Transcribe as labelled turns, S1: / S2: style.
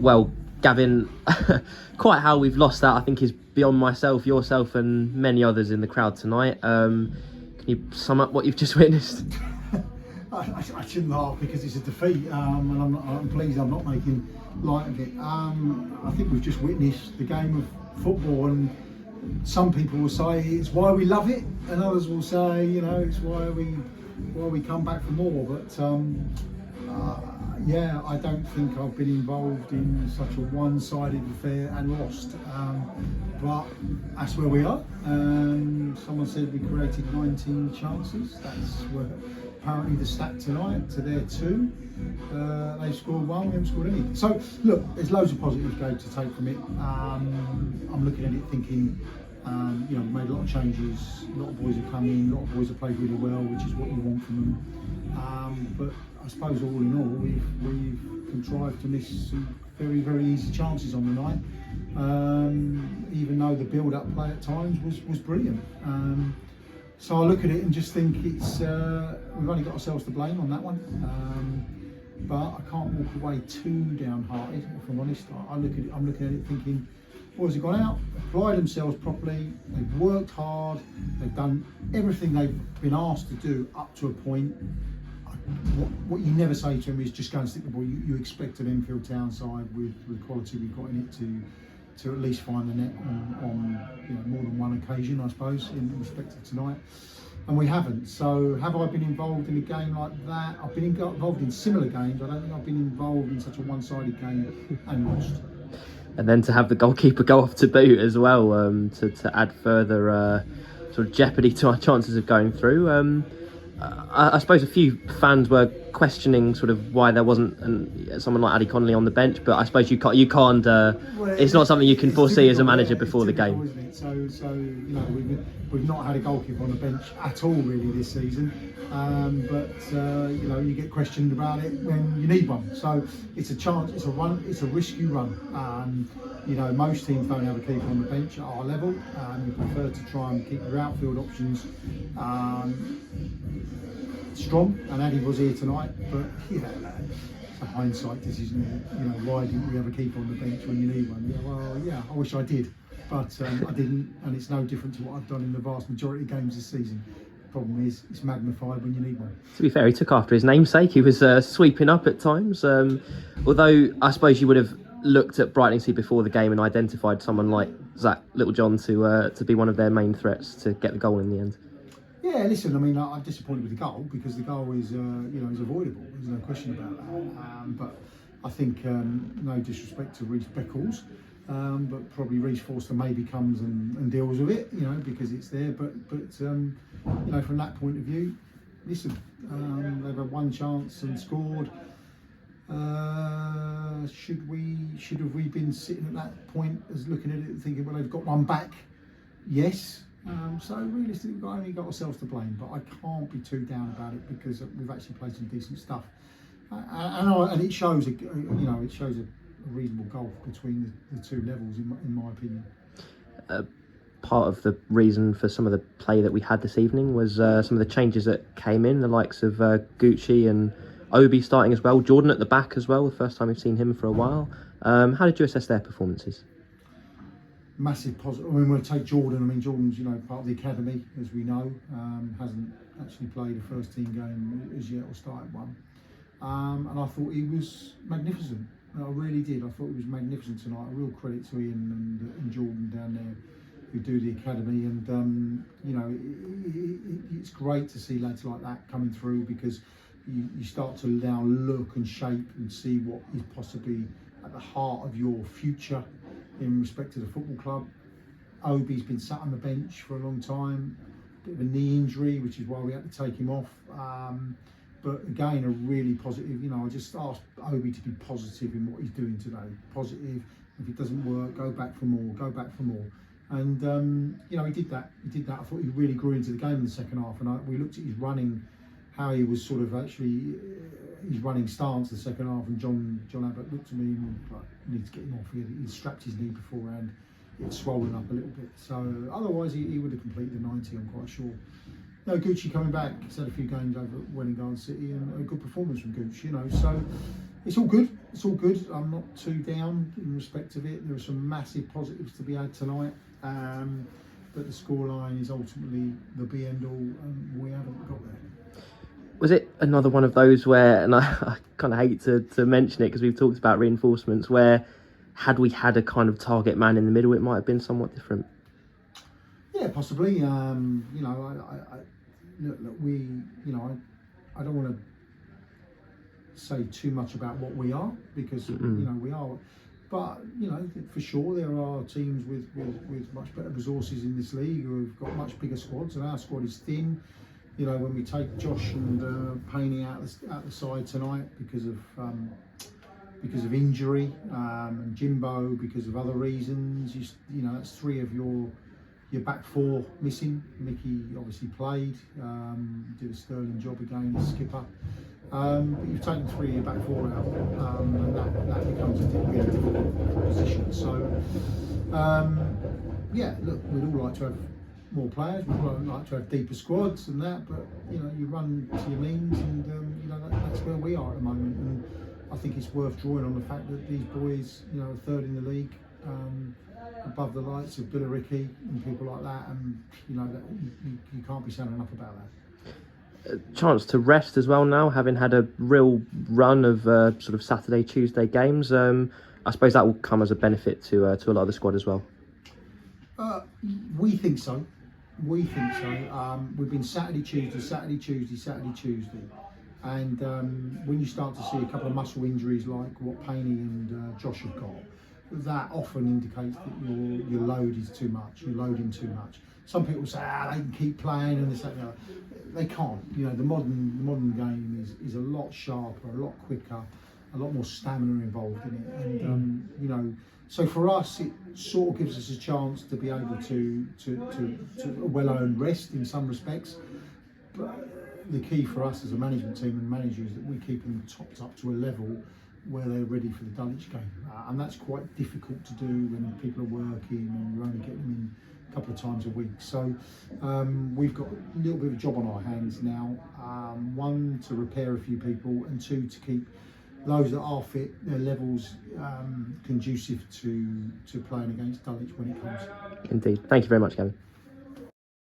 S1: Well, Gavin, quite how we've lost that, I think, is beyond myself, yourself, and many others in the crowd tonight. Can you sum up what you've just witnessed?
S2: I shouldn't laugh because it's a defeat, and I'm pleased I'm not making light of it. I think we've just witnessed the game of football, and some people will say it's why we love it, and others will say, it's why we come back for more. But yeah, I don't think I've been involved in such a one-sided affair and lost. But that's where we are. Someone said we created 19 chances. That's where apparently the stat tonight to their 2. They've scored 1, we haven't scored any. So look, there's loads of positives to take from it. I'm looking at it thinking, we made a lot of changes. A lot of boys have come in. A lot of boys have played really well, which is what you want from them. But I suppose all in all, we've contrived to miss some very, very easy chances on the night. Even though the build-up play at times was brilliant. So I look at it and just think it's we've only got ourselves to blame on that one. But I can't walk away too downhearted, if I'm honest. I'm looking at it thinking, boys have gone out, applied themselves properly, they've worked hard, they've done everything they've been asked to do up to a point. What you never say to them is just go and stick the ball. You expect an Enfield town side with the quality we've got in it to at least find the net on more than one occasion, I suppose, in respect of tonight. And we haven't. So have I been involved in a game like that? I've been involved in similar games. I don't think I've been involved in such a one-sided game and lost.
S1: And then to have the goalkeeper go off to boot as well, to add further sort of jeopardy to our chances of going through. I suppose a few fans were questioning sort of why there wasn't someone like Addy Connolly on the bench, but I suppose you can't. It's not something you can foresee as a manager before the game.
S2: Isn't it? So we've not had a goalkeeper on the bench at all really this season, but you get questioned about it when you need one. So it's a chance, it's a run, it's a risky run. Most teams don't have a keeper on the bench at our level. You prefer to try and keep your outfield options strong, and Addy was here tonight, but it's a hindsight decision. Why didn't we have a keeper on the bench when you need one? I wish I did, but I didn't, and it's no different to what I've done in the vast majority of games this season. The problem is it's magnified when you need one.
S1: To be fair, he took after his namesake. He was sweeping up at times, although I suppose you would have looked at Brightlingsea before the game and identified someone like Littlejohn to be one of their main threats to get the goal in the end.
S2: Yeah, listen, I'm disappointed with the goal because the goal is avoidable. There's no question about that. But I think, no disrespect to Reece Beckles, but probably Reece Forster maybe comes and deals with it, because it's there. But from that point of view, listen, they've had one chance and scored. Should have we been sitting at that point as looking at it and thinking, well, they've got one back? Yes. So realistically, we've only got ourselves to blame, but I can't be too down about it because we've actually played some decent stuff, and it shows a reasonable gulf between the two levels, in my opinion.
S1: Part of the reason for some of the play that we had this evening was some of the changes that came in, the likes of Gucci and Obi starting as well, Jordan at the back as well, the first time we've seen him for a while. How did you assess their performances?
S2: Massive positive. We'll take Jordan. Jordan's part of the academy, as we know. Hasn't actually played a first team game as yet or started one. And I thought he was magnificent. I really did. I thought he was magnificent tonight. A real credit to Ian and Jordan down there who do the academy. And it's great to see lads like that coming through because you start to now look and shape and see what is possibly at the heart of your future in respect to the football club. Obi's been sat on the bench for a long time, bit of a knee injury, which is why we had to take him off. But again, a really positive, I just asked Obi to be positive in what he's doing today. Positive, if it doesn't work, go back for more, And, he did that. I thought he really grew into the game in the second half. And we looked at his running, how he was sort of actually, his running stance the second half, and John Abbott looked at me and like, need to get him off. He strapped his knee beforehand. It's swollen up a little bit. So otherwise he would have completed the 90, I'm quite sure. No, Gucci coming back. He's had a few games over at Welling Garden City and a good performance from Gucci, So it's all good. it's all good. I'm not too down in respect of it. There are some massive positives to be had tonight, but the scoreline is ultimately the be end all, and we haven't got there.
S1: Was it another one of those where, and I kind of hate to mention it because we've talked about reinforcements, where had we had a kind of target man in the middle, it might have been somewhat different?
S2: Yeah, possibly. You know, look, we, you know, I don't want to say too much about what we are because you know we are, but you know for sure there are teams with much better resources in this league who have got much bigger squads, and our squad is thin. You know, when we take Josh and Paney out the side tonight because of injury, and Jimbo because of other reasons, you know that's three of your back four missing. Mickey obviously played, did a sterling job again as skipper. But you've taken three of your back four out, and that becomes a really difficult position. So, yeah, look, we'd all like to have more players, we'd all like to have deeper squads and that, but you know, you run to your means, and you know that's where we are at the moment. And I think it's worth drawing on the fact that these boys, you know, are third in the league, above the likes of Billericay and people like that, and you know that you can't be saying enough about that.
S1: Chance to rest as well now, having had a real run of sort of Saturday, Tuesday games. I suppose that will come as a benefit to a lot of the squad as well.
S2: We think so. We think so. We've been Saturday, Tuesday, and when you start to see a couple of muscle injuries like what Paney and Josh have got, that often indicates that your load is too much. You're loading too much. Some people say, they can keep playing, and this, that, and the other. They can't. You know, the modern game is a lot sharper, a lot quicker, a lot more stamina involved in it, and you know. So for us, it sort of gives us a chance to be able to a well-earned rest in some respects. But the key for us as a management team and manager is that we keep them topped up to a level where they're ready for the Dulwich game, and that's quite difficult to do when people are working and you're only getting them in a couple of times a week. So we've got a little bit of a job on our hands now. One, to repair a few people, and two, to keep those that are fit, their levels conducive to playing against Dulwich when it comes.
S1: Indeed. Thank you very much, Gavin.